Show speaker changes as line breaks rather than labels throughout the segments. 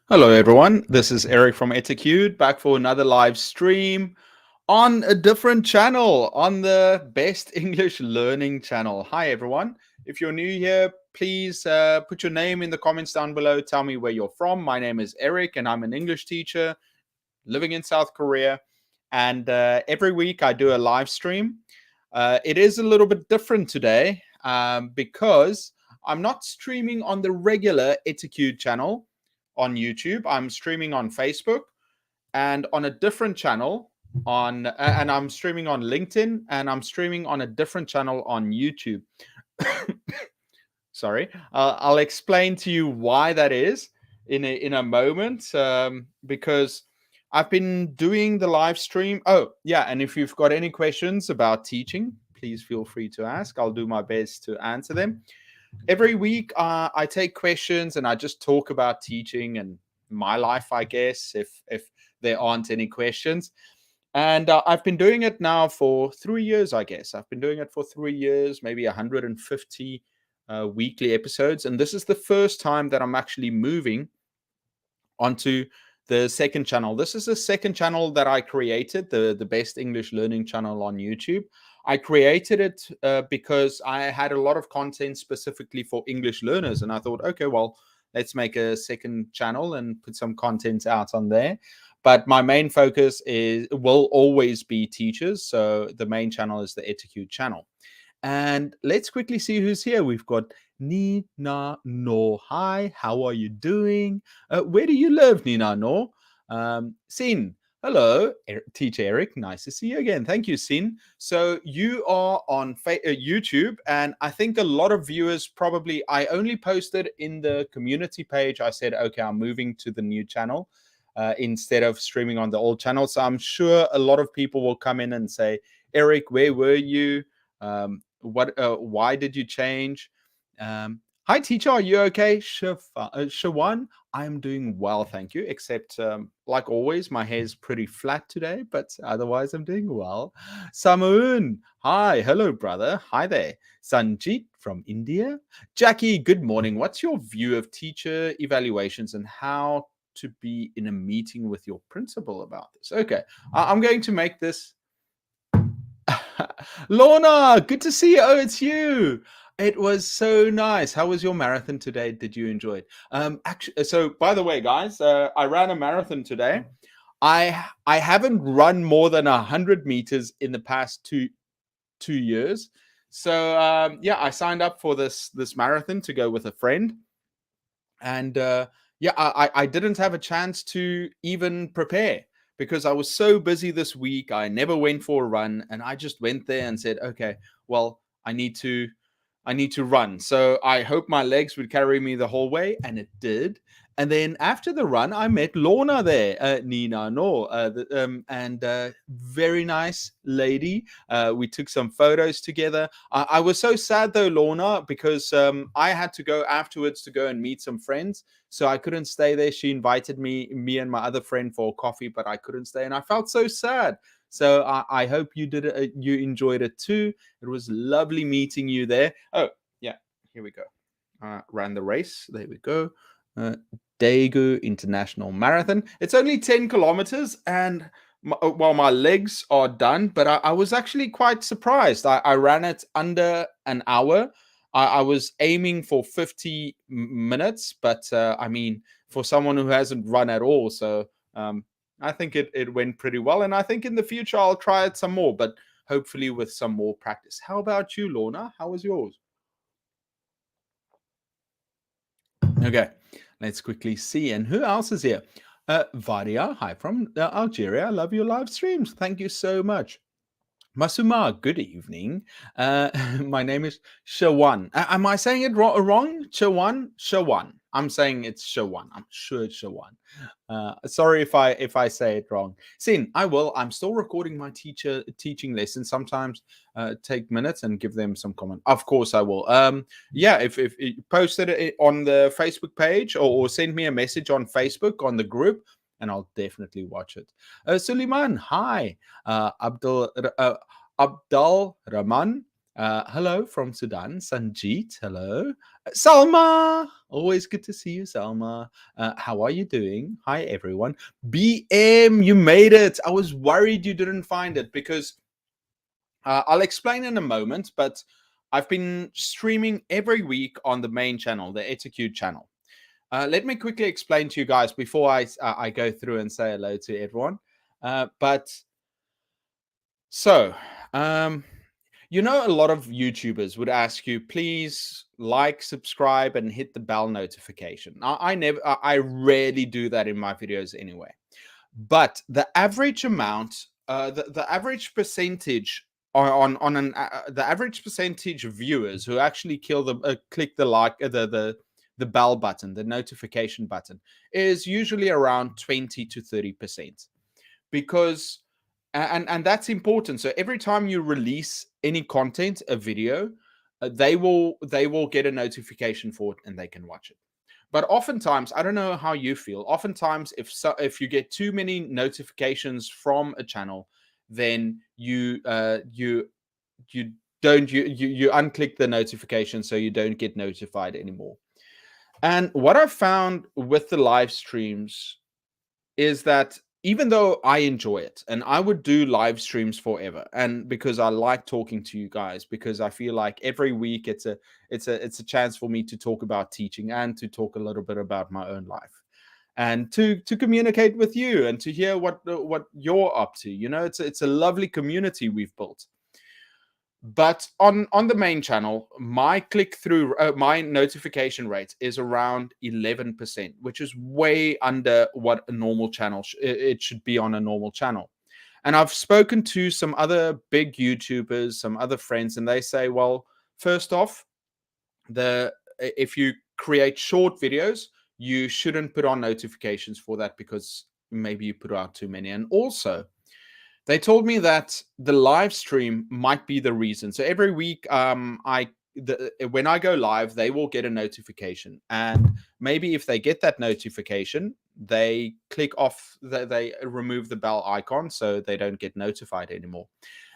Hello, everyone. This is Eric from Etiquette back for another live stream on a different channel, on the Best English Learning channel. Hi, everyone. If you're new here, please put your name in the comments down below. Tell me where you're from. My name is Eric, and I'm an English teacher living in South Korea. And every week I do a live stream. It is a little bit different today because I'm not streaming on the regular Etiquette channel on YouTube. I'm streaming on Facebook and on a different channel and I'm streaming on LinkedIn, and I'm streaming on a different channel on YouTube. Sorry. I'll explain to you why that is in a moment, because I've been doing the live stream. Oh, yeah, and if you've got any questions about teaching, please feel free to ask. I'll do my best to answer them. Every week, I take questions and I just talk about teaching and my life, I guess, if there aren't any questions. And I've been doing it now for 3 years, I guess. I've been doing it for 3 years, maybe 150 weekly episodes. And this is the first time that I'm actually moving onto the second channel. This is the second channel that I created, the Best English Learning channel on YouTube. I created it because I had a lot of content specifically for English learners. And I thought, okay, well, let's make a second channel and put some content out on there. But my main focus will always be teachers. So the main channel is the Etiquette channel. And let's quickly see who's here. We've got Nina No. Hi, how are you doing? Where do you live, Nina No? Sin. Hello, Teacher Eric. Nice to see you again. Thank you, Sin. So you are on YouTube, and I think a lot of viewers probably, I only posted in the community page. I said, okay, I'm moving to the new channel instead of streaming on the old channel. So I'm sure a lot of people will come in and say, Eric, where were you? Why did you change? Hi, teacher, are you okay? Shawan, I'm doing well, thank you. Except, like always, my hair's pretty flat today, but otherwise, I'm doing well. Samoon, hi, hello, brother. Hi there. Sanjit from India. Jackie, good morning. What's your view of teacher evaluations and how to be in a meeting with your principal about this? Okay, I'm going to make this Lorna, good to see you. Oh, it's you. It was so nice. How was your marathon today? Did you enjoy it? Actually, so by the way, guys, I ran a marathon today. I haven't run more than 100 meters in the past two years. So yeah, I signed up for this marathon to go with a friend, and yeah, I didn't have a chance to even prepare because I was so busy this week. I never went for a run, and I just went there and said, okay, well, I need to run. So I hope my legs would carry me the whole way, and it did. And then after the run, I met Lorna there, Nina No, and very nice lady. We took some photos together. I was so sad though, Lorna, because I had to go afterwards to go and meet some friends, so I couldn't stay there. She invited me and my other friend for coffee, but I couldn't stay, and I felt so sad. So I hope you did it, you enjoyed it too. It was lovely meeting you there. Oh, yeah, here we go. Ran the race. There we go. Uh, Daegu International Marathon. It's only 10 kilometers, and well, my legs are done, but I was actually quite surprised. I ran it under an hour. I was aiming for 50 minutes, but I mean, for someone who hasn't run at all, so I think it went pretty well. And I think in the future I'll try it some more, but hopefully with some more practice. How about you, Lorna? How was yours? Okay, let's quickly see. And who else is here? Vadia, hi from Algeria. I love your live streams. Thank you so much. Masuma, good evening. My name is Shawan. Am I saying it wrong? Shawan? Shawan. I'm saying it's Shawan. I'm sure it's Shawan. Sorry if I say it wrong. Sin, I will. I'm still recording my teaching lessons. Sometimes take minutes and give them some comment. Of course I will. Yeah, if you posted it on the Facebook page, or send me a message on Facebook on the group, and I'll definitely watch it. Suleiman, hi. Abdul Rahman. Hello from Sudan, Sanjeet. Hello. Salma. Always good to see you, Salma. How are you doing? Hi, everyone. BM, you made it. I was worried you didn't find it because I'll explain in a moment, but I've been streaming every week on the main channel, the Execute channel. Let me quickly explain to you guys before I go through and say hello to everyone. But so, um, you know, a lot of YouTubers would ask you, please like, subscribe, and hit the bell notification. I rarely do that in my videos anyway. But the average amount, the average percentage the average percentage of viewers who actually click the like the bell button, the notification button, is usually around 20 to 30%, because and that's important. So every time you release any content, a video, they will get a notification for it and they can watch it. But oftentimes, I don't know how you feel. Oftentimes, if you get too many notifications from a channel, then you don't you unclick the notification, so you don't get notified anymore. And what I found with the live streams is that even though I enjoy it and I would do live streams forever, and because I like talking to you guys, because I feel like every week it's a chance for me to talk about teaching and to talk a little bit about my own life and to communicate with you and to hear what you're up to. You know, it's a lovely community we've built. But on the main channel, my click through, my notification rate is around 11%, which is way under what a normal channel it should be on a normal channel. And I've spoken to some other big YouTubers, some other friends, and they say, well, first off, if you create short videos, you shouldn't put on notifications for that, because maybe you put out too many. And also, they told me that the live stream might be the reason. So every week, when I go live, they will get a notification, and maybe if they get that notification, they click off, they remove the bell icon, so they don't get notified anymore.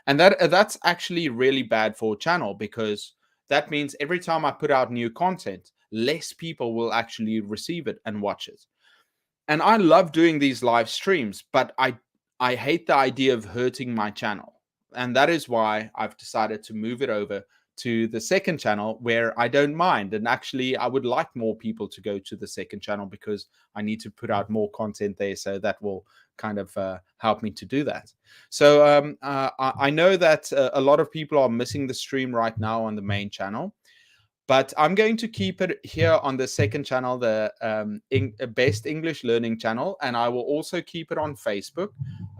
And that's actually really bad for a channel, because that means every time I put out new content, less people will actually receive it and watch it. And I love doing these live streams, but I hate the idea of hurting my channel. And that is why I've decided to move it over to the second channel, where I don't mind. And actually, I would like more people to go to the second channel, because I need to put out more content there. So that will kind of help me to do that. So I know that a lot of people are missing the stream right now on the main channel. But I'm going to keep it here on the second channel, the Best English Learning channel, and I will also keep it on Facebook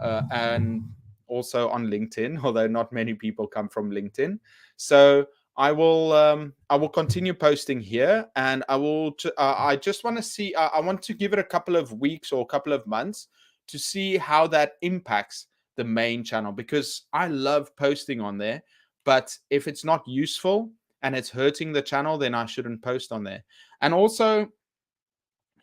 and also on LinkedIn, although not many people come from LinkedIn. So I will continue posting here, and I just want to see. I want to give it a couple of weeks or a couple of months to see how that impacts the main channel, because I love posting on there. But if it's not useful and it's hurting the channel, then I shouldn't post on there. And also,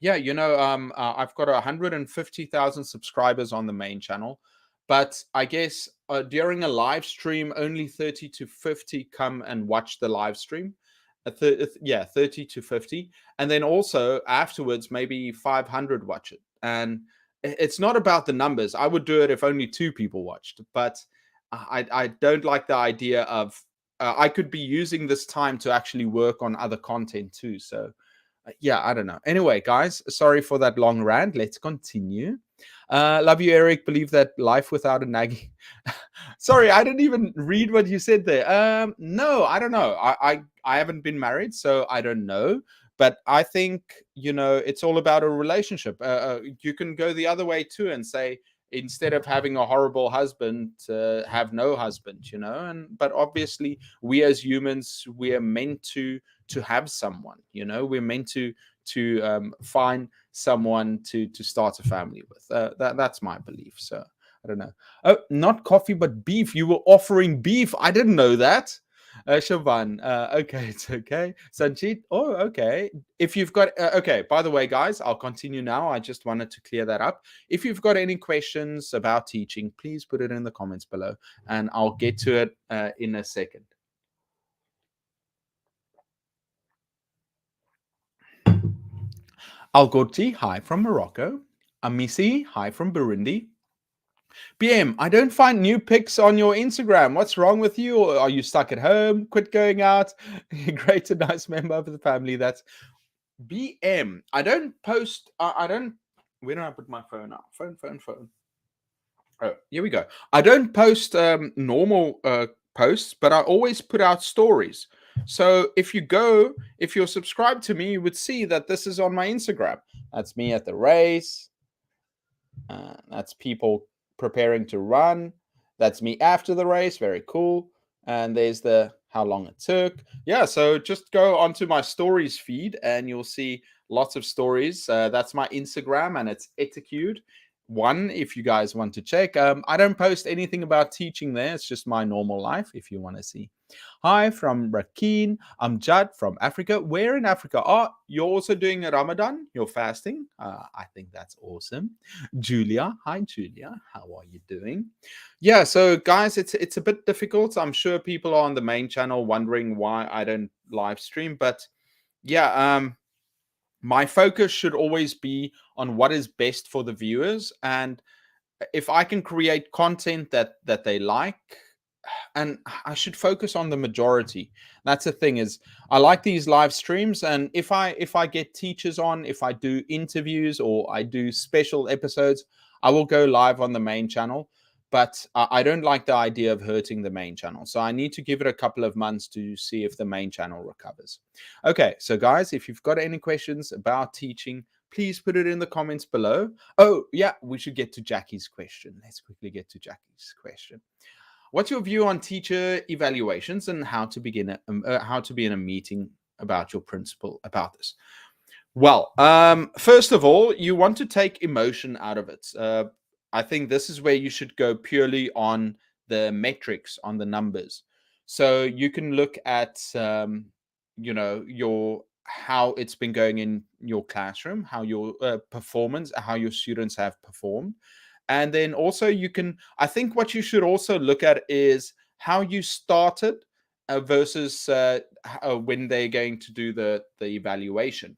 yeah, I've got 150,000 subscribers on the main channel, but I guess during a live stream, only 30 to 50 come and watch the live stream. 30 to 50, and then also afterwards, maybe 500 watch it. And it's not about the numbers. I would do it if only 2 people watched, but I don't like the idea of I could be using this time to actually work on other content too. So, yeah, I don't know. Anyway, guys, sorry for that long rant. Let's continue. Love you, Eric. Believe that life without a nagging. Sorry, I didn't even read what you said there. No, I don't know. I haven't been married, so I don't know. But I think, it's all about a relationship. You can go the other way too and say, instead of having a horrible husband, have no husband. But obviously, we as humans, we are meant to have someone. We're meant to find someone to start a family with. That's my belief. So I don't know. Oh, not coffee but beef. You were offering beef. I didn't know that. Shavan, okay, it's okay. Sanjeet, oh, okay. If you've got, okay, by the way, guys, I'll continue now. I just wanted to clear that up. If you've got any questions about teaching, please put it in the comments below, and I'll get to it in a second. Algoti, hi from Morocco. Amisi, hi from Burundi. BM, I don't find new pics on your Instagram. What's wrong with you? Or are you stuck at home? Quit going out? Great and nice member of the family. That's BM. I don't post. I don't. Where do I put my phone now? Phone. Oh, here we go. I don't post normal posts, but I always put out stories. So if you're subscribed to me, you would see that this is on my Instagram. That's me at the race. That's people preparing to run. That's me after the race. Very cool. And there's the how long it took. Yeah, so just go onto my stories feed and you'll see lots of stories. That's my Instagram and it's Etiquette one if you guys want to check. I don't post anything about teaching there. It's just my normal life if you want to see. Hi from Rakhine. I'm Judd from Africa. Where in Africa? Oh, you're also doing a Ramadan? You're fasting? I think that's awesome. Julia. Hi, Julia. How are you doing? Yeah, so guys, it's a bit difficult. I'm sure people are on the main channel wondering why I don't live stream, but yeah, my focus should always be on what is best for the viewers, and if I can create content that they like, and I should focus on the majority. That's the thing is I like these live streams, and if I get teachers on, if I do interviews or I do special episodes, I will go live on the main channel. But I don't like the idea of hurting the main channel. So I need to give it a couple of months to see if the main channel recovers. Okay, so guys, if you've got any questions about teaching, please put it in the comments below. Oh, yeah, we should get to Jackie's question. Let's quickly get to Jackie's question. What's your view on teacher evaluations and how to how to be in a meeting about your principal about this? Well, first of all, you want to take emotion out of it. I think this is where you should go purely on the metrics, on the numbers. So you can look at, your how it's been going in your classroom, how your performance, how your students have performed, and then also you can. I think what you should also look at is how you started versus when they're going to do the evaluation.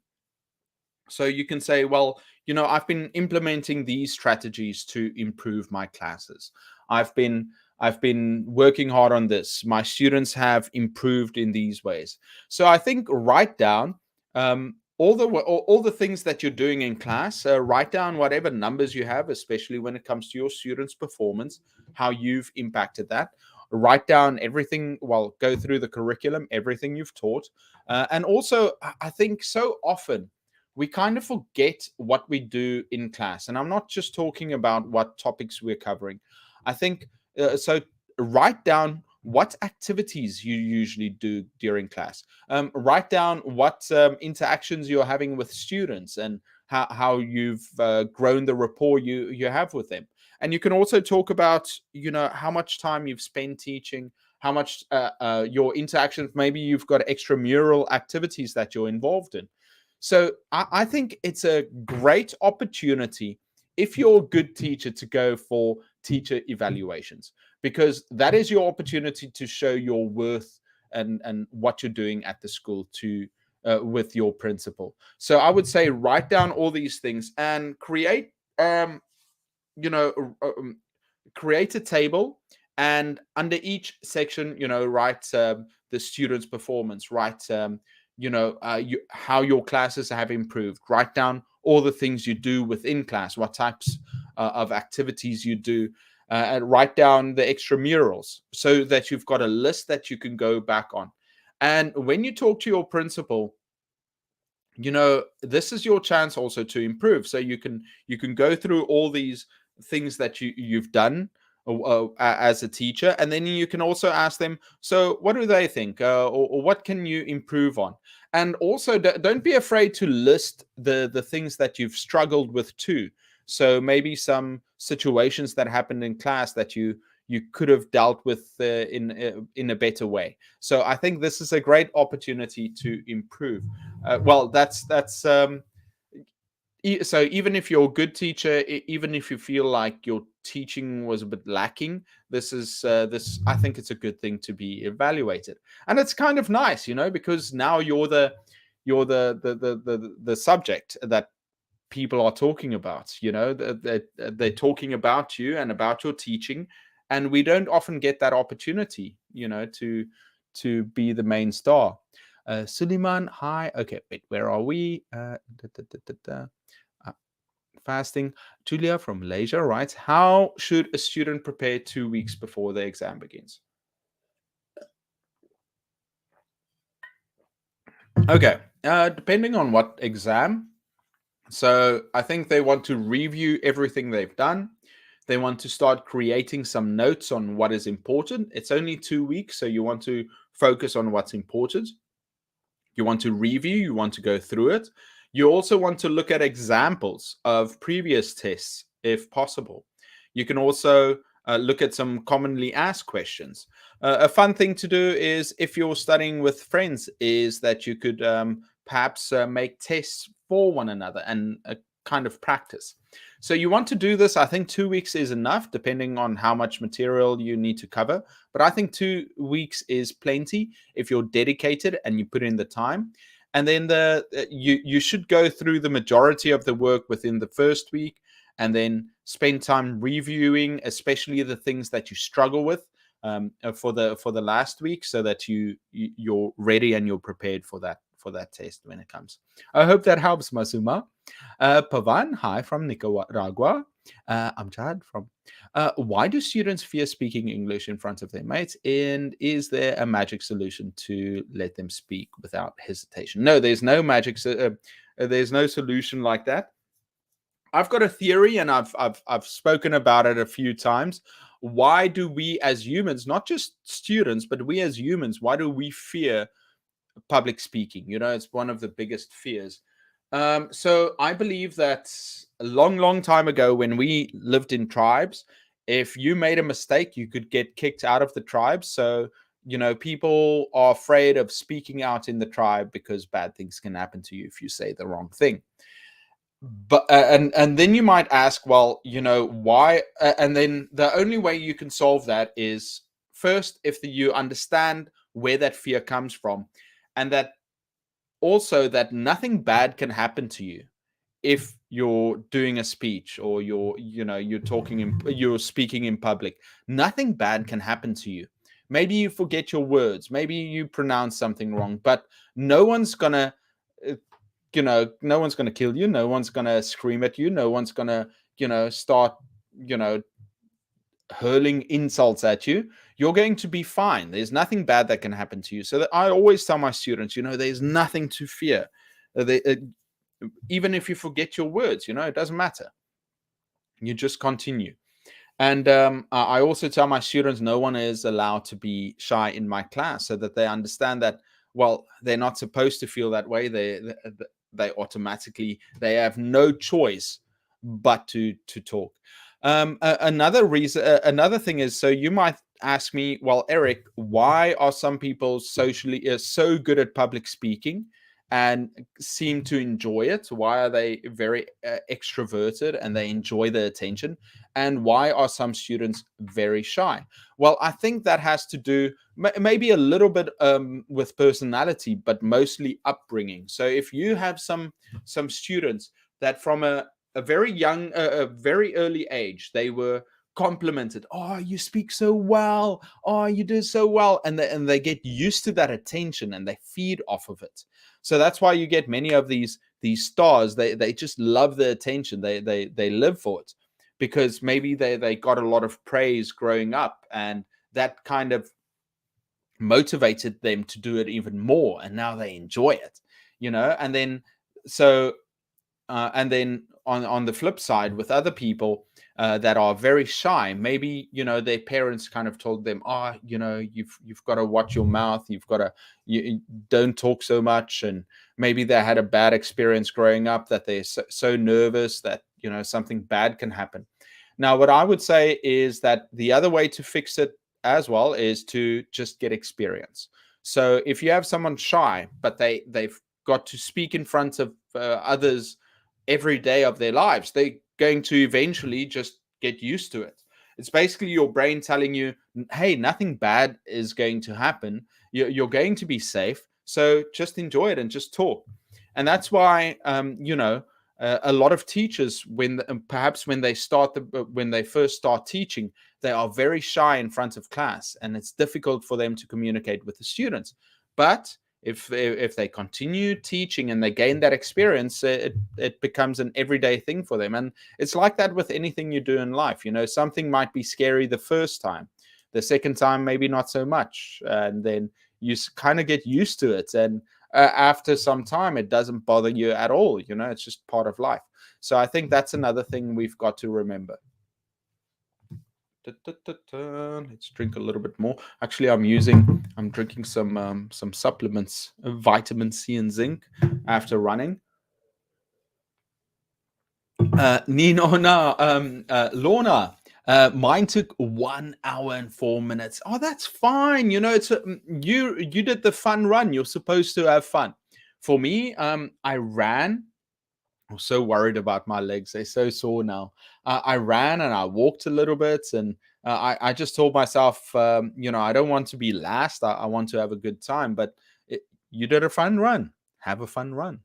So you can say, well, I've been implementing these strategies to improve my classes. I've been I've been working hard on this. My students have improved in these ways. So I think write down all the things that you're doing in class. Write down whatever numbers you have, especially when it comes to your students' performance, how you've impacted that. Write down everything. Well, go through the curriculum, everything you've taught, and also I think so often we kind of forget what we do in class. And I'm not just talking about what topics we're covering. I think so. Write down what activities you usually do during class. Write down what interactions you're having with students and how you've grown the rapport you have with them. And you can also talk about, how much time you've spent teaching, how much your interactions, maybe you've got extramural activities that you're involved in. So I think it's a great opportunity if you're a good teacher to go for teacher evaluations, because that is your opportunity to show your worth and what you're doing at the school to with your principal. So I would say write down all these things and create you know create a table, and under each section, write the student's performance, write how your classes have improved, write down all the things you do within class, what types of activities you do, and write down the extramurals so that you've got a list that you can go back on. And when you talk to your principal, this is your chance also to improve. So you can go through all these things that you've done as a teacher, and then you can also ask them, so what do they think, or what can you improve on? And also don't be afraid to list the things that you've struggled with too. So maybe some situations that happened in class that you could have dealt with in a better way. So I think this is a great opportunity to improve. Well, that's so even if you're a good teacher, even if you feel like your teaching was a bit lacking, this I think it's a good thing to be evaluated. And it's kind of nice, because now you're the subject that people are talking about. They're talking about you and about your teaching, and we don't often get that opportunity, to be the main star. Suleiman, hi. Okay, wait, where are we? Fasting. Julia from Malaysia writes, how should a student prepare 2 weeks before the exam begins? Okay, depending on what exam. So I think they want to review everything they've done. They want to start creating some notes on what is important. It's only 2 weeks, so you want to focus on what's important. You want to review, you want to go through it. You also want to look at examples of previous tests, if possible. You can also look at some commonly asked questions. A fun thing to do is, if you're studying with friends, is that you could perhaps make tests for one another and kind of practice. So you want to do this. I think 2 weeks is enough, depending on how much material you need to cover. But I think 2 weeks is plenty if you're dedicated and you put in the time. And then you should go through the majority of the work within the first week, and then spend time reviewing, especially the things that you struggle with, for the last week, so that you're ready and you're prepared for that test when it comes. I hope that helps, Masuma. Pavan, hi from Nicaragua. I'm Chad from. Why do students fear speaking English in front of their mates? And is there a magic solution to let them speak without hesitation? No, there's no magic. There's no solution like that. I've got a theory, and I've spoken about it a few times. Why do we as humans, not just students, but we as humans, why do we fear public speaking? It's one of the biggest fears. So I believe that a long time ago, when we lived in tribes, if you made a mistake, you could get kicked out of the tribe. So, people are afraid of speaking out in the tribe because bad things can happen to you if you say the wrong thing. But and then you might ask, well, why? And then the only way you can solve that is, first, if you understand where that fear comes from, and that also that nothing bad can happen to you if you're doing a speech, or you're speaking in public. Nothing bad can happen to you. Maybe you forget your words, maybe you pronounce something wrong, but no one's gonna no one's gonna kill you, no one's gonna scream at you, no one's gonna start you know hurling insults at you. You're going to be fine. There's nothing bad that can happen to you. So that I always tell my students, there's nothing to fear. Even if you forget your words, it doesn't matter. You just continue. And I also tell my students, no one is allowed to be shy in my class, so that they understand that, well, they're not supposed to feel that way. They automatically, they have no choice but to talk. Another thing is, so you might ask me, well, Eric, why are some people socially so good at public speaking and seem to enjoy it? Why are they very extroverted and they enjoy the attention? And why are some students very shy? Well, I think that has to do maybe a little bit with personality, but mostly upbringing. So if you have some students that from a very young, a very early age, they were complimented. Oh, you speak so well. Oh, you do so well. And they get used to that attention and they feed off of it. So that's why you get many of these stars. They just love the attention. They live for it, because maybe they got a lot of praise growing up, and that kind of motivated them to do it even more, and now they enjoy it. And then on the flip side, with other people that are very shy, maybe their parents kind of told them, oh, you've got to watch your mouth, you don't talk so much, and maybe they had a bad experience growing up, that they're so nervous that something bad can happen. Now, what I would say is that the other way to fix it as well is to just get experience. So if you have someone shy, but they've got to speak in front of others every day of their lives, they're going to eventually just get used to it. It's basically your brain telling you, hey, nothing bad is going to happen. You're going to be safe. So just enjoy it and just talk. And that's why, A lot of teachers, perhaps when when they first start teaching, they are very shy in front of class, and it's difficult for them to communicate with the students. But if they continue teaching and they gain that experience, it becomes an everyday thing for them. And it's like that with anything you do in life. Something might be scary the first time, the second time maybe not so much, and then you kind of get used to it, and after some time it doesn't bother you at all. It's just part of life. So I think that's another thing we've got to remember. Let's drink a little bit more. Actually, I'm drinking some supplements, vitamin C and zinc, after running. Lorna, mine took 1 hour and 4 minutes. Oh, that's fine. You did the fun run. You're supposed to have fun. For me, I ran. I'm so worried about my legs. They're so sore now. I ran and I walked a little bit, and I just told myself, I don't want to be last. I want to have a good time. But you did a fun run. Have a fun run.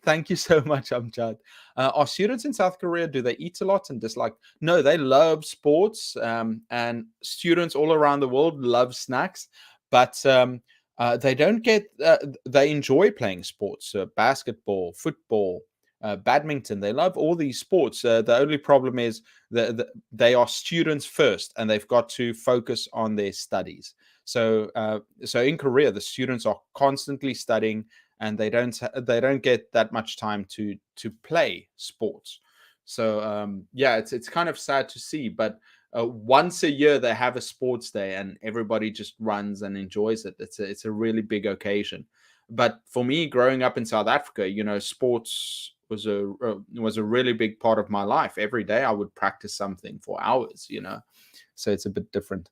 Thank you so much, Amjad. Are students in South Korea, do they eat a lot and dislike? No, they love sports, and students all around the world love snacks, but they don't get. They enjoy playing sports, basketball, football, badminton. They love all these sports. The only problem is that they are students first, and they've got to focus on their studies. So in Korea, the students are constantly studying, and they don't get that much time to play sports. So it's kind of sad to see, but once a year they have a sports day, and everybody just runs and enjoys it. It's a really big occasion. But for me, growing up in South Africa, sports was a really big part of my life. Every day I would practice something for hours. So it's a bit different.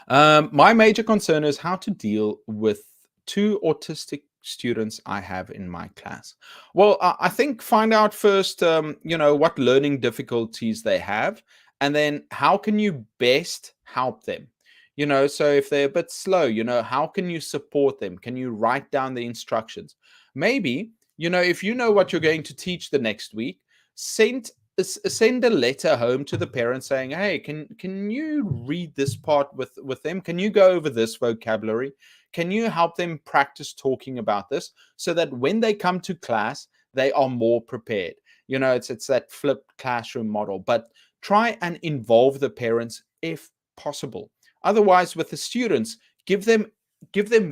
My major concern is how to deal with 2 autistic students I have in my class. Well, I think find out first, what learning difficulties they have, and then how can you best help them? So if they're a bit slow, how can you support them? Can you write down the instructions? Maybe, if you know what you're going to teach the next week, send a letter home to the parents saying, hey, can you read this part with them? Can you go over this vocabulary? Can you help them practice talking about this, so that when they come to class, they are more prepared? It's that flipped classroom model, but try and involve the parents if possible. Otherwise, with the students, give them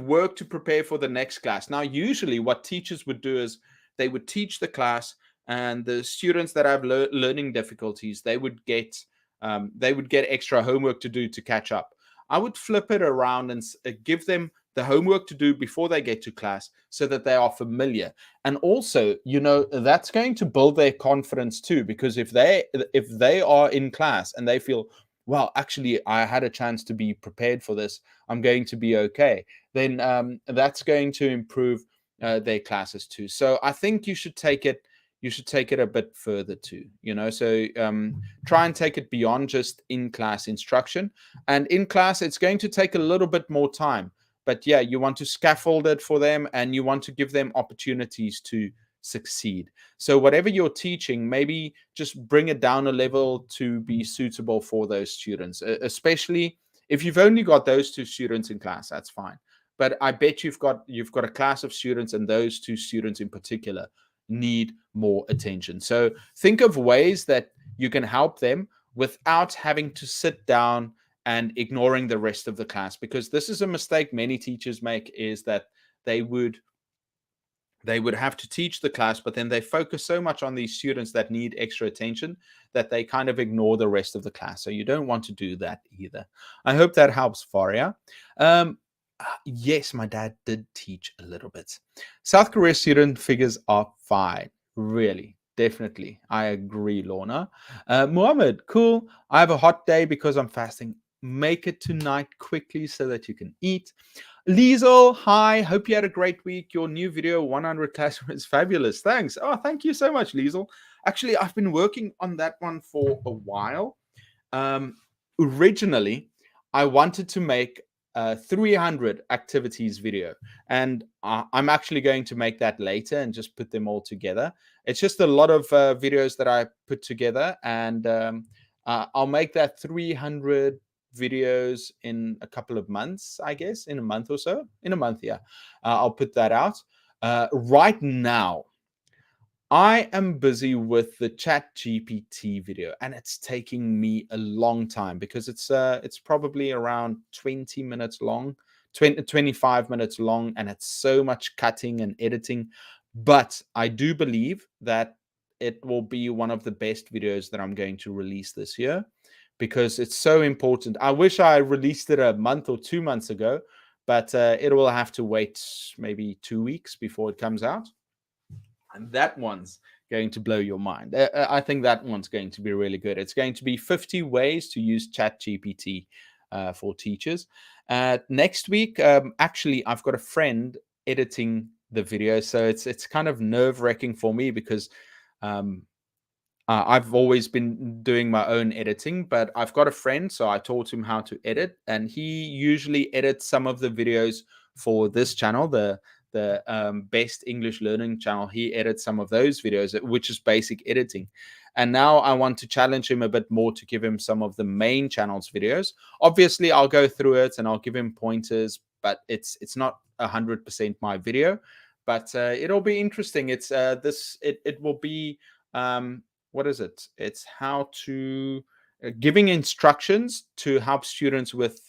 work to prepare for the next class. Now, usually what teachers would do is they would teach the class, and the students that have learning difficulties, they would get extra homework to do to catch up. I would flip it around and give them the homework to do before they get to class, so that they are familiar. And also, that's going to build their confidence too, because if they are in class and they feel, well, actually, I had a chance to be prepared for this, I'm going to be okay, then that's going to improve their classes too. So I think you should take it a bit further too, so try and take it beyond just in-class instruction. And in class, it's going to take a little bit more time, but yeah, you want to scaffold it for them, and you want to give them opportunities to succeed. So whatever you're teaching, maybe just bring it down a level to be suitable for those students, especially if you've only got those 2 students in class. That's fine, but I bet you've got a class of students, and those 2 students in particular need more attention. So think of ways that you can help them without having to sit down and ignoring the rest of the class, because this is a mistake many teachers make, is that they would have to teach the class, but then they focus so much on these students that need extra attention that they kind of ignore the rest of the class. So you don't want to do that either. I hope that helps, Faria. Yes, my dad did teach a little bit. South Korea student figures are fine. Really, definitely. I agree, Lorna. Muhammad, cool. I have a hot day because I'm fasting. Make it tonight quickly so that you can eat. Liesel, hi. Hope you had a great week. Your new video, 100 Classroom, is fabulous. Thanks. Oh, thank you so much, Liesel. Actually, I've been working on that one for a while. Originally, I wanted to make 300 activities video, and I'm actually going to make that later and just put them all together. It's just a lot of videos that I put together, and I'll make that 300 videos in a couple of months, I guess, in a month or so. In a month, yeah. I'll put that out. Right now, I am busy with the Chat GPT video, and it's taking me a long time because it's probably around 20 minutes long, 25 minutes long, and it's so much cutting and editing. But I do believe that it will be one of the best videos that I'm going to release this year because it's so important. I wish I released it a month or 2 months ago, but it will have to wait maybe 2 weeks before it comes out. And that one's going to blow your mind. I think that one's going to be really good. It's going to be 50 ways to use ChatGPT for teachers. Next week, actually, I've got a friend editing the video, so it's kind of nerve-wracking for me because I've always been doing my own editing, but I've got a friend, so I taught him how to edit, and he usually edits some of the videos for this channel, the Best English Learning channel. He edits some of those videos, which is basic editing. And now I want to challenge him a bit more to give him some of the main channel's videos. Obviously, I'll go through it and I'll give him pointers, but it's not 100% my video. But it'll be interesting. It will be what is it? It's how to giving instructions to help students with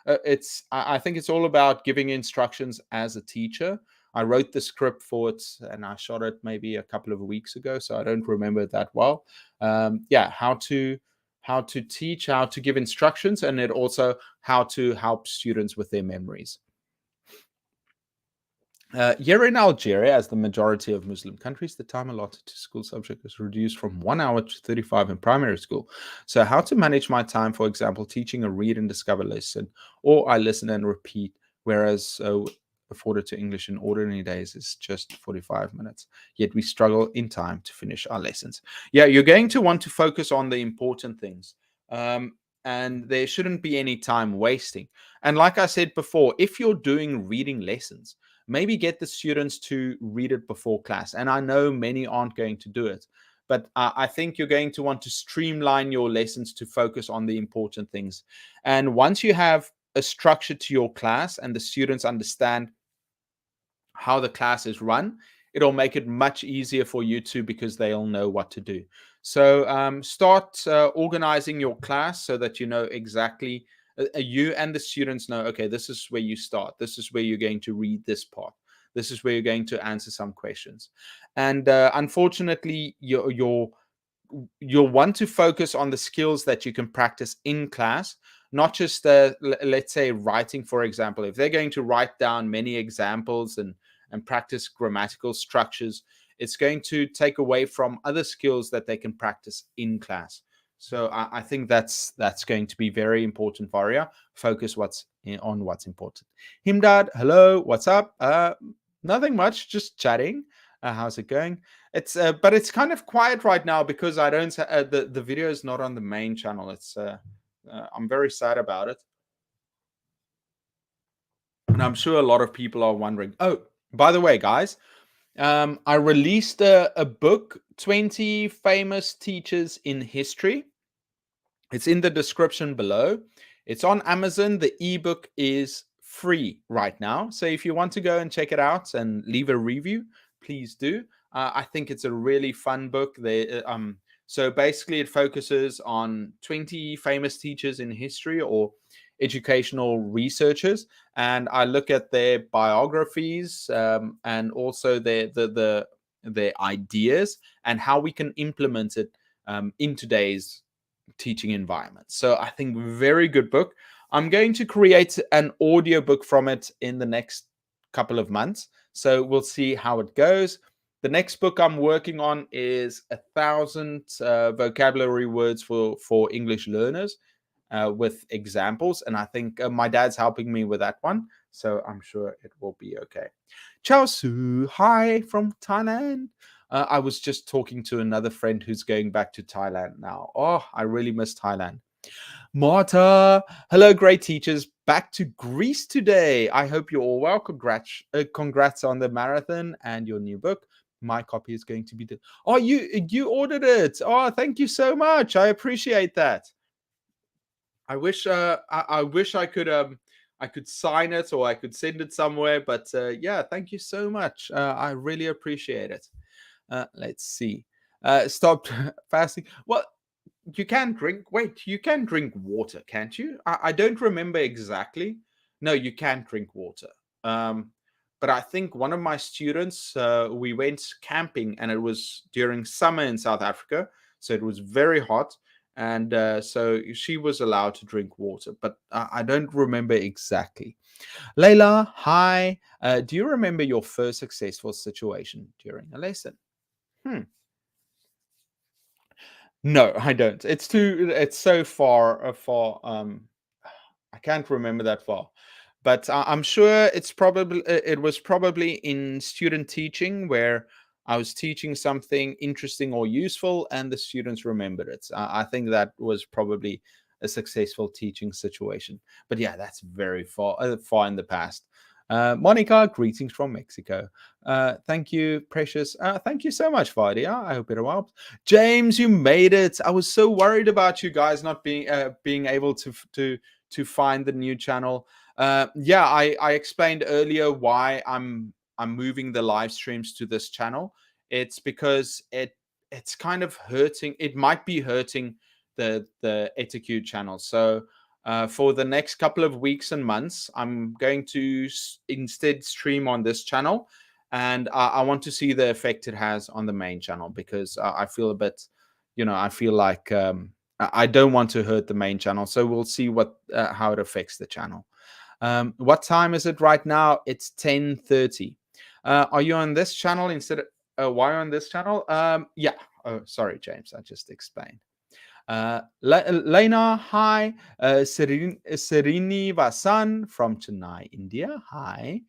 I think it's all about giving instructions as a teacher. I wrote the script for it and I shot it maybe a couple of weeks ago, so I don't remember it that well. Yeah, how to teach, how to give instructions, and it also how to help students with their memories. Here in Algeria, as the majority of Muslim countries, the time allotted to school subject is reduced from 1 hour to 35 in primary school. So how to manage my time, for example, teaching a read and discover lesson, or I listen and repeat, whereas afforded to English in ordinary days is just 45 minutes. Yet we struggle in time to finish our lessons. Yeah, you're going to want to focus on the important things. And there shouldn't be any time wasting. And like I said before, if you're doing reading lessons, maybe get the students to read it before class. And I know many aren't going to do it, but I think you're going to want to streamline your lessons to focus on the important things. And once you have a structure to your class and the students understand how the class is run, it'll make it much easier for you too because they'll know what to do. So start organizing your class so that you know exactly you and the students know, okay, this is where you start. This is where you're going to read this part. This is where you're going to answer some questions. And unfortunately, you'll want to focus on the skills that you can practice in class, not just, let's say, writing, for example. If they're going to write down many examples and practice grammatical structures, it's going to take away from other skills that they can practice in class. So I think that's going to be very important, Varia. Focus on what's important. Himdad, hello, what's up? Nothing much, just chatting. How's it going? It's but it's kind of quiet right now because I don't the video is not on the main channel. It's I'm very sad about it, and I'm sure a lot of people are wondering. Oh, by the way, guys, I released a book, 20 Famous Teachers in History. It's in the description below. It's on Amazon. The ebook is free right now. So if you want to go and check it out and leave a review, please do. I think it's a really fun book. So basically it focuses on 20 famous teachers in history or educational researchers. And I look at their biographies and also their ideas and how we can implement it in today's teaching environment. So I think very good book. I'm going to create an audio book from it in the next couple of months. So we'll see how it goes. The next book I'm working on is 1,000 vocabulary words for English learners with examples. And I think my dad's helping me with that one. So I'm sure it will be okay. Chao Su, hi from Thailand. I was just talking to another friend who's going back to Thailand now. Oh, I really miss Thailand. Marta, hello, great teachers. Back to Greece today. I hope you're all well. Congrats on the marathon and your new book. My copy is going to be. Oh, you ordered it. Oh, thank you so much. I appreciate that. I wish I could sign it or I could send it somewhere. But yeah, thank you so much. I really appreciate it. Let's see. Stop fasting. Well, you can drink. Wait, you can drink water, can't you? I don't remember exactly. No, you can't drink water. Um, but I think one of my students, we went camping, and it was during summer in South Africa, so it was very hot, and so she was allowed to drink water. But I don't remember exactly. Layla, hi. Do you remember your first successful situation during a lesson? Hmm. No, I don't. It's so far. I can't remember that far. But I'm sure it was probably in student teaching where I was teaching something interesting or useful and the students remembered it. I think that was probably a successful teaching situation. But yeah, that's very far in the past. Monica, greetings from Mexico. Thank you, precious. Thank you so much, Vadia. I hope it helped. James, you made it. I was so worried about you guys not being able to find the new channel. Yeah, I explained earlier why I'm moving the live streams to this channel. It's because it's kind of hurting. It might be hurting the Etiquette channel. So for the next couple of weeks and months, I'm going to instead stream on this channel, and I want to see the effect it has on the main channel because I feel a bit, I feel like I don't want to hurt the main channel. So we'll see how it affects the channel. What time is it right now? It's 10:30. Are you on this channel instead of why on this channel? Yeah. Oh, sorry, James. I just explained. Lena, hi. Serini Vasan from Chennai, India. Hi.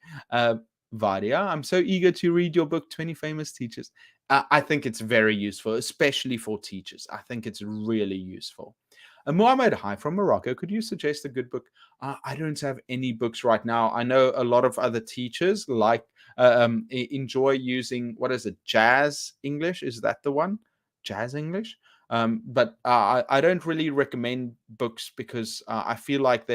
Vadia, I'm so eager to read your book, 20 Famous Teachers. I think it's very useful, especially for teachers. I think it's really useful. Mohammed, hi from Morocco. Could you suggest a good book? I don't have any books right now. I know a lot of other teachers enjoy using, what is it, Jazz English? Is that the one? Jazz English? But I don't really recommend books because I feel like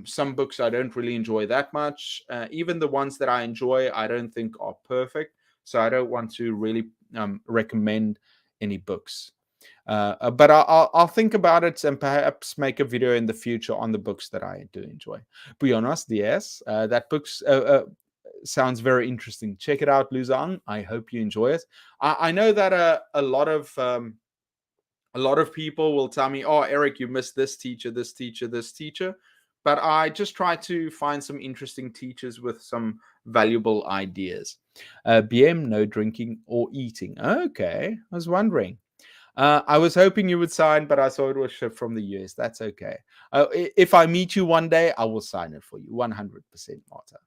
some books I don't really enjoy that much. Even the ones that I enjoy, I don't think are perfect. So I don't want to really recommend any books. But I'll think about it and perhaps make a video in the future on the books that I do enjoy. Buenos dias. That book's sounds very interesting. Check it out, Luzang. I hope you enjoy it. I know that a lot of people will tell me, "Oh, Eric, you missed this teacher, this teacher, this teacher." But I just try to find some interesting teachers with some valuable ideas. BM, no drinking or eating. Okay, I was wondering. I was hoping you would sign, but I saw it was shipped from the US. That's okay. If I meet you one day, I will sign it for you, 100%, Marta.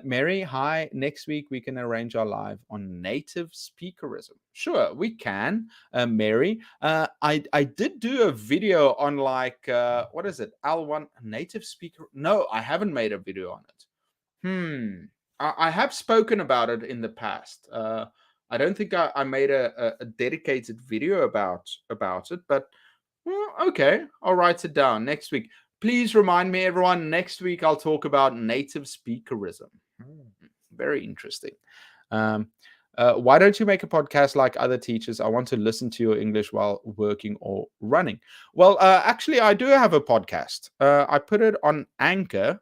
Mary, hi. Next week we can arrange our live on native speakerism. Sure, we can. Mary, I did do a video on what is it? L1 native speaker. No, I haven't made a video on it. I have spoken about it in the past. I don't think I made a dedicated video about it, but well, okay, I'll write it down next week. Please remind me, everyone. Next week I'll talk about native speakerism. Very interesting. Um, why don't you make a podcast like other teachers? I want to listen to your English while working or running. Well, actually, I do have a podcast. I put it on Anchor,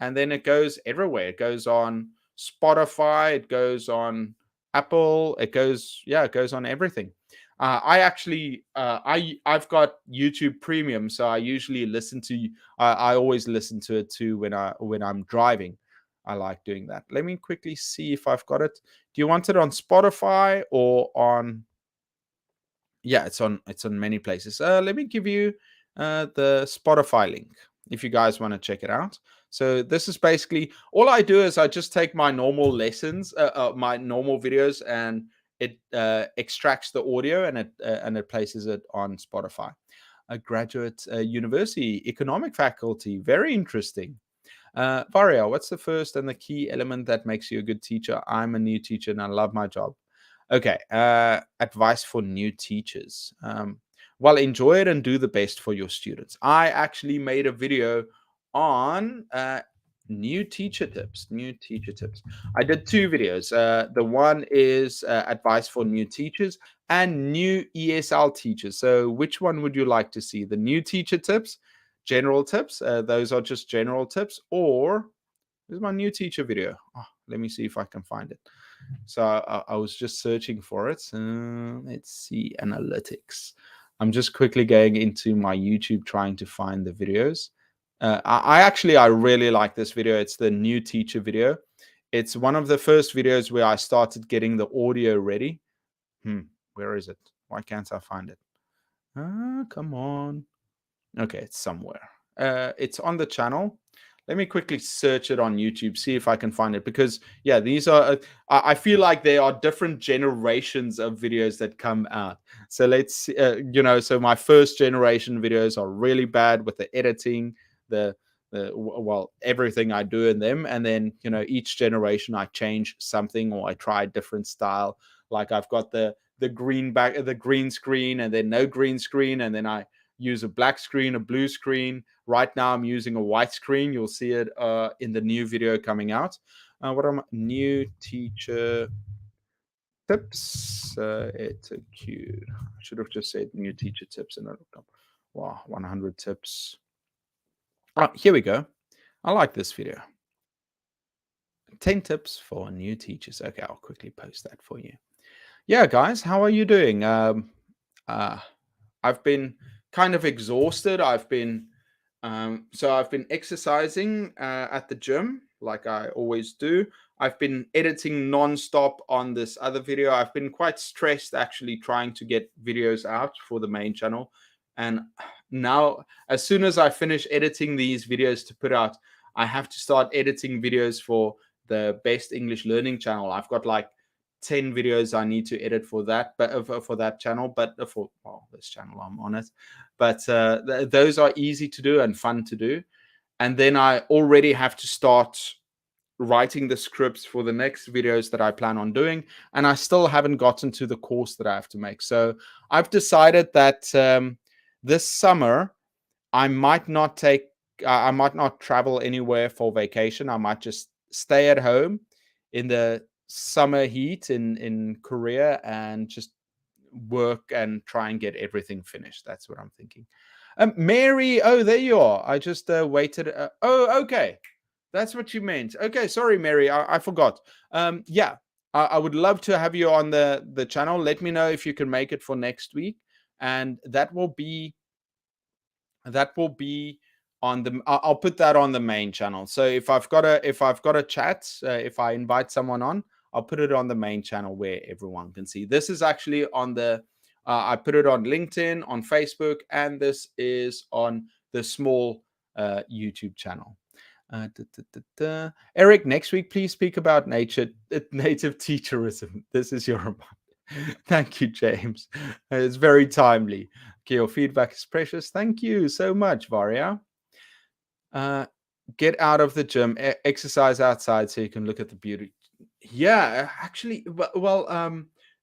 and then it goes everywhere. It goes on Spotify. It goes on Apple. It goes on everything. I've got YouTube Premium, so I usually listen to. I always listen to it too when I'm driving. I like doing that. Let me quickly see if I've got it. Do you want it on Spotify or on? Yeah, it's on many places. Let me give you the Spotify link if you guys want to check it out. So this is basically all I do is I just take my normal lessons, my normal videos, and it extracts the audio and it places it on Spotify. a graduate university economic faculty. Very interesting. Varia, what's the first and the key element that makes you a good teacher? I'm a new teacher and I love my job. Okay, advice for new teachers. Well, enjoy it and do the best for your students. I actually made a video on new teacher tips. New teacher tips. I did 2 videos. The one is advice for new teachers and new ESL teachers. So, which one would you like to see? The new teacher tips, general tips. Those are just general tips, or this is my new teacher video. Oh, let me see if I can find it. So I was just searching for it. Let's see, analytics. I'm just quickly going into my YouTube trying to find the videos. I really like this video. It's the new teacher video. It's one of the first videos where I started getting the audio ready. Where is it? Why can't I find it? Come on. Okay, it's somewhere. It's on the channel. Let me quickly search it on YouTube, see if I can find it. Because, yeah, these are, I feel like there are different generations of videos that come out. So let's, so my first generation videos are really bad with the editing, everything I do in them. And then, each generation I change something or I try a different style. Like I've got the green screen and then no green screen. And then I use a black screen, a blue screen. Right now I'm using a white screen. You'll see it in the new video coming out. What are my new teacher tips? It's a cute. I should have just said new teacher tips and it'll come. Wow, 100 tips. Here we go. I like this video. 10 tips for new teachers. Okay, I'll quickly post that for you. Yeah, guys, how are you doing? I've been kind of exhausted. I've been exercising at the gym like I always do. I've been editing nonstop on this other video. I've been quite stressed actually trying to get videos out for the main channel. And now, as soon as I finish editing these videos to put out, I have to start editing videos for the Best English Learning channel. I've got like 10 videos I need to edit for that, but for that channel, but for this channel I'm on it. But those are easy to do and fun to do. And then I already have to start writing the scripts for the next videos that I plan on doing. And I still haven't gotten to the course that I have to make. So I've decided that this summer I might not travel anywhere for vacation. I might just stay at home in the summer heat in Korea and just work and try and get everything finished. That's what I'm thinking. Mary, oh, there you are. I just waited. Okay. That's what you meant. Okay, sorry, Mary. I forgot. Yeah, I would love to have you on the channel. Let me know if you can make it for next week. And that will be on the I'll put that on the main channel. So if I've got a chat, if I invite someone on, I'll put it on the main channel where everyone can see. This is actually on the I put it on LinkedIn, on Facebook, and this is on the small YouTube channel. Eric, next week, please speak about native teacherism. This is your reminder. Thank you, James. It's very timely. Okay, your feedback is precious. Thank you so much, Varia. Get out of the gym, exercise outside so you can look at the beauty. Yeah, actually,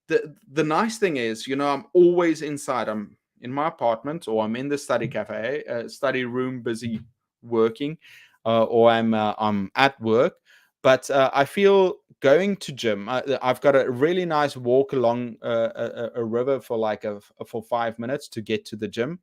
the nice thing is, I'm always inside. I'm in my apartment or I'm in the study cafe, study room, busy working, or I'm at work. But I feel going to gym. I've got a really nice walk along a river for 5 minutes to get to the gym.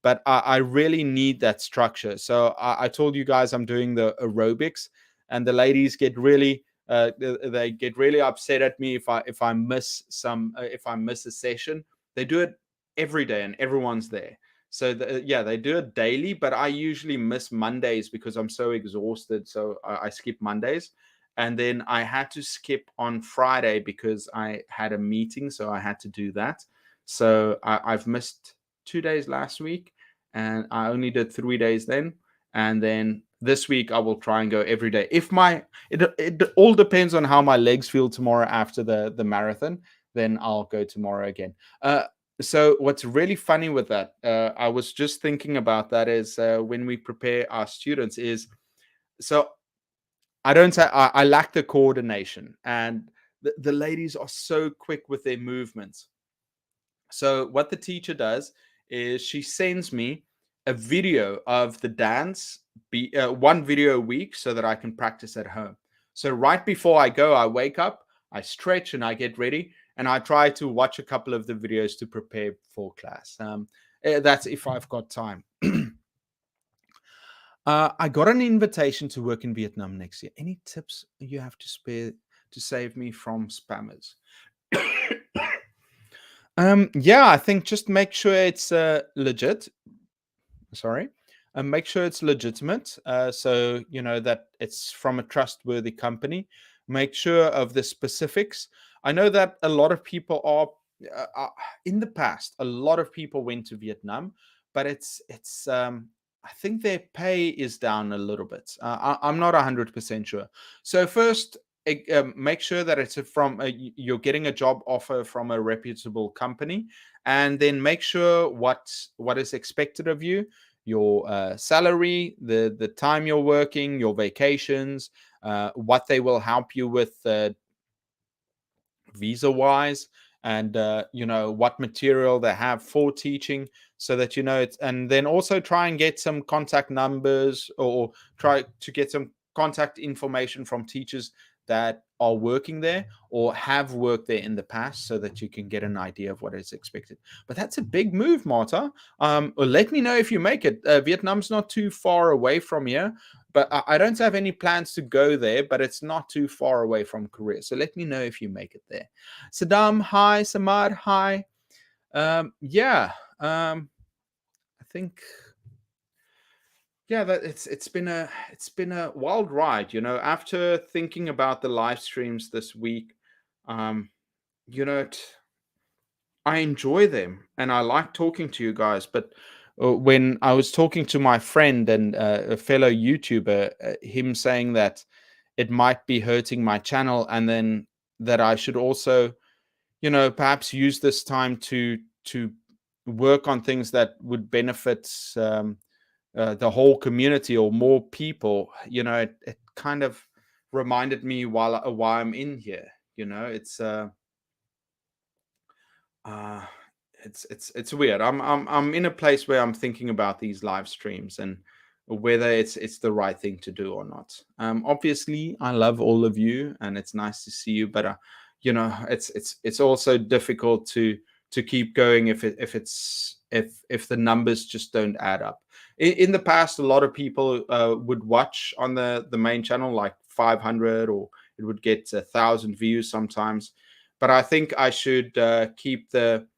But I really need that structure. So I told you guys I'm doing the aerobics, and the ladies get really they get really upset at me if I miss a session. They do it every day, and everyone's there. So they do it daily, but I usually miss Mondays because I'm so exhausted. So I skip Mondays, and then I had to skip on Friday because I had a meeting, so I had to do that. So I've missed 2 days last week, and I only did 3 days then. And then this week I will try and go every day. It all depends on how my legs feel tomorrow after the marathon. Then I'll go tomorrow again. So what's really funny with that, I was just thinking about that is when we prepare our students is so I don't say I lack the coordination, and the ladies are so quick with their movements. So what the teacher does is she sends me a video of the dance, one video a week, so that I can practice at home. So right before I go, I wake up, I stretch, and I get ready, and I try to watch a couple of the videos to prepare for class. That's if I've got time. I got an invitation to work in Vietnam next year. Any tips you have to spare to save me from spammers? Yeah, I think just make sure it's legit. Sorry, make sure it's legitimate. So you know that it's from a trustworthy company. Make sure of the specifics. I know that a lot of people in the past. A lot of people went to Vietnam, but it's. I think their pay is down a little bit. I'm not 100% sure. So first, make sure that you're getting a job offer from a reputable company, and then make sure what is expected of you, your salary, the time you're working, your vacations, what they will help you with visa wise, and you know what material they have for teaching, so that you know it's. And then also try and get some contact numbers, or try to get some contact information from teachers that are working there or have worked there in the past, so that you can get an idea of what is expected. But that's a big move, Marta. Let me know if you make it. Vietnam's not too far away from here, but I don't have any plans to go there, but it's not too far away from Korea. So let me know if you make it there. Saddam, hi. Samad, hi. Yeah, I think yeah, that it's been a wild ride. You know, after thinking about the live streams this week, um, you know, I enjoy them and I like talking to you guys. But when I was talking to my friend and a fellow YouTuber, him saying that it might be hurting my channel, and then that I should also, you know, perhaps use this time to work on things that would benefit the whole community or more people. You know, it kind of reminded me while I'm in here. You know, uh, it's weird. I'm in a place where I'm thinking about these live streams and whether it's the right thing to do or not. Obviously, I love all of you, and it's nice to see you. But you know, it's also difficult to keep going if the numbers just don't add up. In the past, a lot of people would watch on the main channel like 500, or it would get 1,000 views sometimes. But I think I should keep the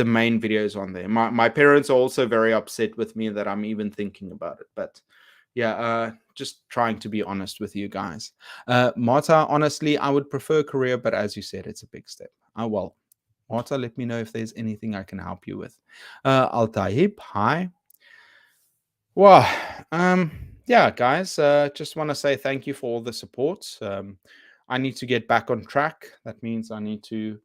main videos on there. My parents are also very upset with me that I'm even thinking about it. But yeah, just trying to be honest with you guys. Marta, honestly, I would prefer Korea, but as you said, it's a big step. Oh well. Marta, let me know if there's anything I can help you with. Al Tahib, hi. Well, yeah, guys, just want to say thank you for all the support. I need to get back on track. That means I need to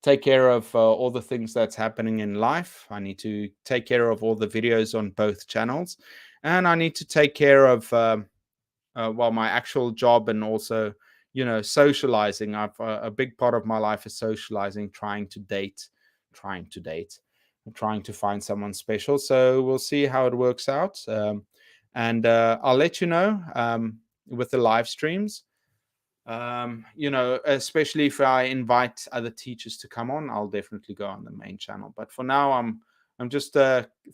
take care of all the things that's happening in life. I need to take care of all the videos on both channels, and I need to take care of well, my actual job, and also, you know, socializing. A big part of my life is socializing, trying to date, trying to find someone special. So we'll see how it works out, and I'll let you know with the live streams. You know, especially if I invite other teachers to come on, I'll definitely go on the main channel. But for now, I'm just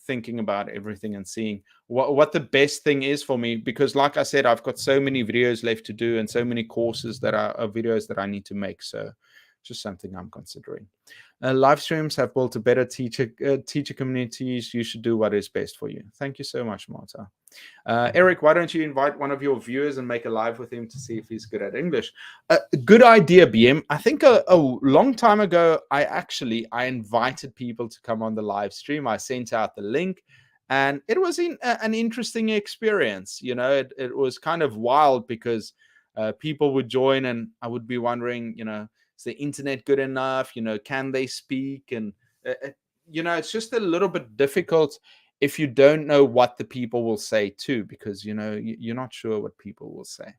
thinking about everything and seeing what the best thing is for me, because like I said, I've got so many videos left to do and so many courses that are videos that I need to make. So just something I'm considering. Live streams have built a better teacher communities. You should do what is best for you. Thank you so much, Marta. Eric, why don't you invite one of your viewers and make a live with him to see if he's good at English? Good idea, BM. I think a long time ago, I invited people to come on the live stream. I sent out the link, and it was an interesting experience. You know, it was kind of wild because people would join, and I would be wondering, you know, is the internet good enough? Can they speak? And it's just a little bit difficult if you don't know what the people will say too, because you're not sure what people will say.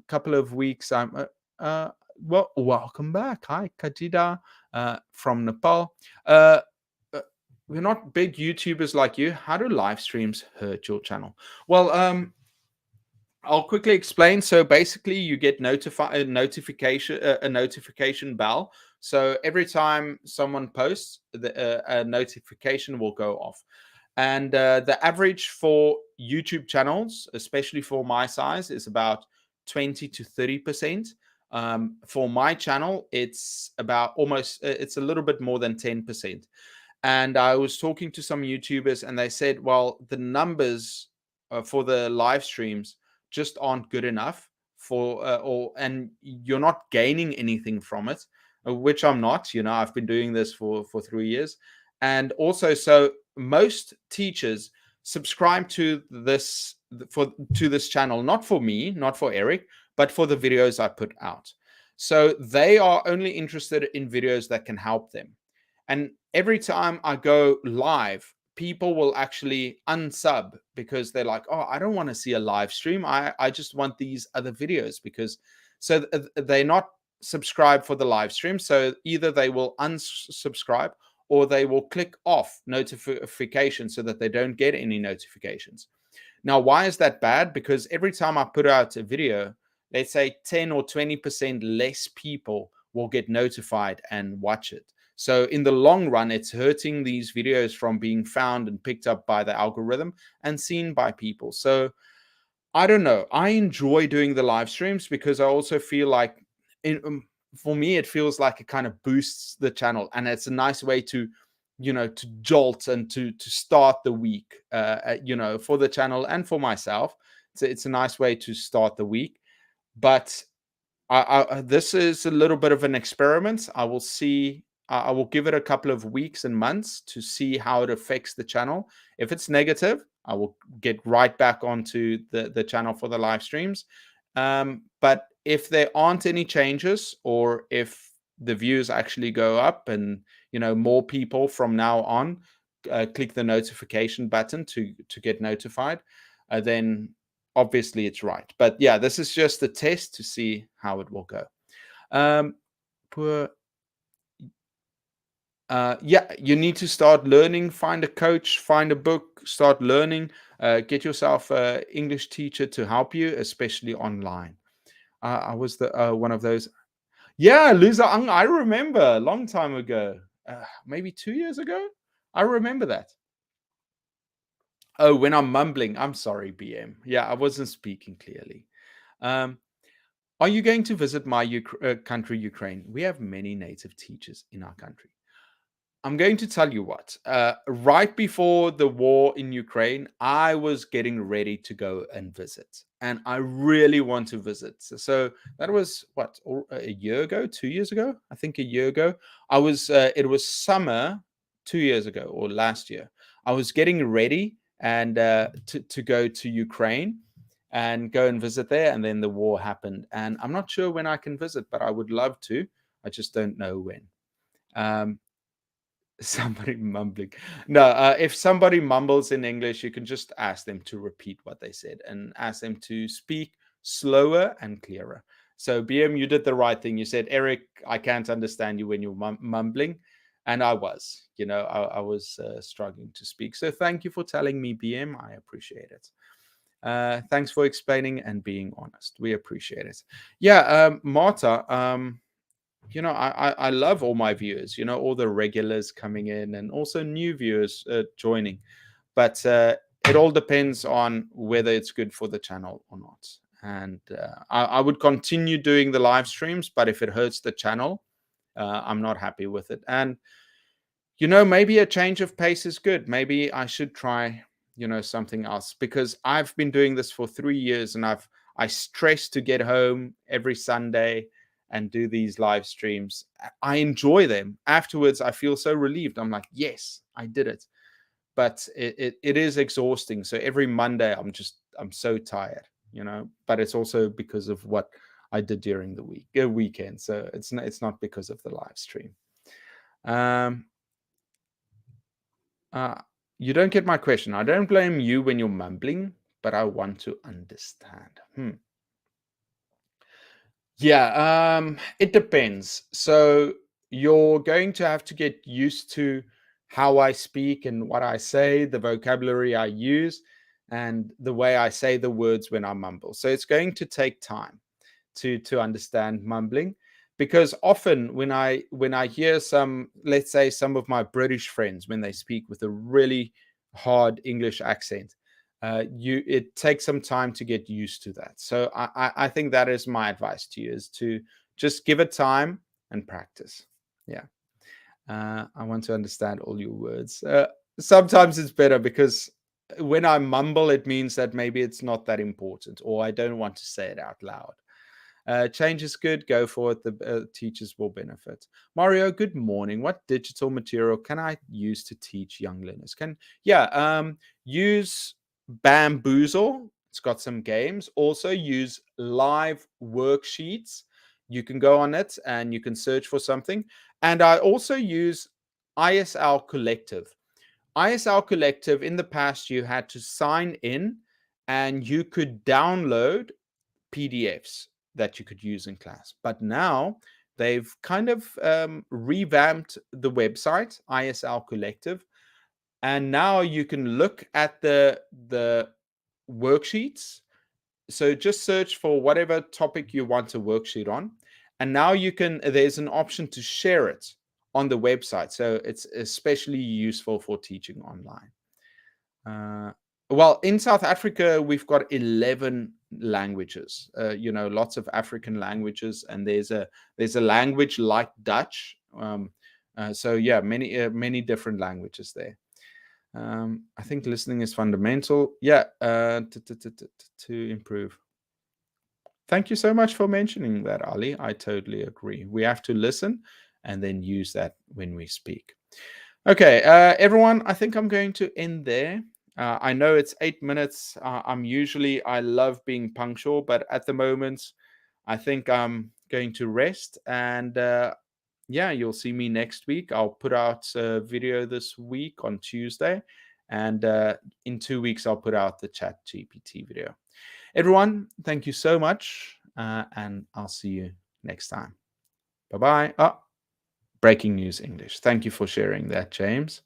Couple of weeks, well, welcome back. Hi, Kajida, from Nepal. Uh, we're not big YouTubers like you. How do live streams hurt your channel? Well, I'll quickly explain. So basically, you get a notification bell. So every time someone posts, a notification will go off. And the average for YouTube channels, especially for my size, is about 20 to 30%. For my channel, it's about it's a little bit more than 10%. And I was talking to some YouTubers, and they said, well, the numbers for the live streams just aren't good enough and you're not gaining anything from it, which I'm not. I've been doing this for 3 years. And also, so most teachers subscribe to this channel, not for me, not for Eric, but for the videos I put out. So they are only interested in videos that can help them. And every time I go live, people will actually unsub because they're like, oh, I don't want to see a live stream. I just want these other videos, because so they're not subscribed for the live stream. So either they will unsubscribe or they will click off notifications so that they don't get any notifications. Now, why is that bad? Because every time I put out a video, let's say 10 or 20% less people will get notified and watch it. So in the long run, it's hurting these videos from being found and picked up by the algorithm and seen by people. So I don't know. I enjoy doing the live streams because I also feel like, for me, it feels like it kind of boosts the channel, and it's a nice way to jolt and to start the week, for the channel and for myself. It's a nice way to start the week. But this is a little bit of an experiment. I will see. I will give it a couple of weeks and months to see how it affects the channel. If it's negative, I will get right back onto the channel for the live streams. But if there aren't any changes, or if the views actually go up and more people from now on click the notification button to get notified, then obviously it's right. But yeah, this is just a test to see how it will go. Yeah, you need to start learning. Find a coach, find a book, start learning. Get yourself an English teacher to help you, especially online. I was the one of those. Yeah, Luza Ang, I remember a long time ago, maybe 2 years ago. I remember that. Oh, when I'm mumbling, I'm sorry, BM. Yeah, I wasn't speaking clearly. Are you going to visit my country, Ukraine? We have many native teachers in our country. I'm going to tell you what. Right before the war in Ukraine, I was getting ready to go and visit, and I really want to visit. So that was what, a year ago, 2 years ago? I think a year ago. I was. It was summer 2 years ago or last year. I was getting ready and to go to Ukraine and go and visit there, and then the war happened, and I'm not sure when I can visit, but I would love to. I just don't know when. Somebody mumbling. No, if somebody mumbles in English, you can just ask them to repeat what they said and ask them to speak slower and clearer. So, BM, you did the right thing. You said, Eric, I can't understand you when you're mumbling. And I was, I was struggling to speak. So, thank you for telling me, BM. I appreciate it. Thanks for explaining and being honest. We appreciate it. Yeah, Marta, I love all my viewers, all the regulars coming in and also new viewers joining. But it all depends on whether it's good for the channel or not. And I would continue doing the live streams, but if it hurts the channel, I'm not happy with it. And, maybe a change of pace is good. Maybe I should try, something else, because I've been doing this for 3 years and I stress to get home every Sunday and do these live streams. I enjoy them. Afterwards, I feel so relieved. I'm like, yes, I did it. But it is exhausting. So every Monday, I'm so tired, but it's also because of what I did during the weekend. So it's not because of the live stream. You don't get my question. I don't blame you when you're mumbling, but I want to understand. Yeah, it depends. So you're going to have to get used to how I speak and what I say, the vocabulary I use, and the way I say the words when I mumble. So it's going to take time to understand mumbling, because often when I hear some, let's say some of my British friends, when they speak with a really hard English accent, it takes some time to get used to that. So I think that is my advice to you, is to just give it time and practice. Yeah. I want to understand all your words. Sometimes it's better, because when I mumble, it means that maybe it's not that important, or I don't want to say it out loud. Change is good. Go for it. The teachers will benefit. Mario, good morning. What digital material can I use to teach young learners? Use Bamboozle. It's got some games. Also use live worksheets. You can go on it and you can search for something. And I also use ISL Collective. ISL Collective, in the past, you had to sign in and you could download PDFs that you could use in class. But now they've kind of revamped the website, ISL Collective, and now you can look at the worksheets. So just search for whatever topic you want a worksheet on, and now there's an option to share it on the website. So it's especially useful for teaching online. Well, in South Africa, we've got 11 languages. Lots of African languages, and there's a language like Dutch. So yeah, many different languages there. I think listening is fundamental. Yeah, to improve. Thank you so much for mentioning that, Ali. I totally agree. We have to listen and then use that when we speak. Okay, everyone, I think I'm going to end there. I know it's 8 minutes. I love being punctual, but at the moment, I think I'm going to rest. And yeah, you'll see me next week. I'll put out a video this week on Tuesday. And in 2 weeks, I'll put out the ChatGPT video. Everyone, thank you so much. And I'll see you next time. Bye-bye. Oh, breaking news English. Thank you for sharing that, James.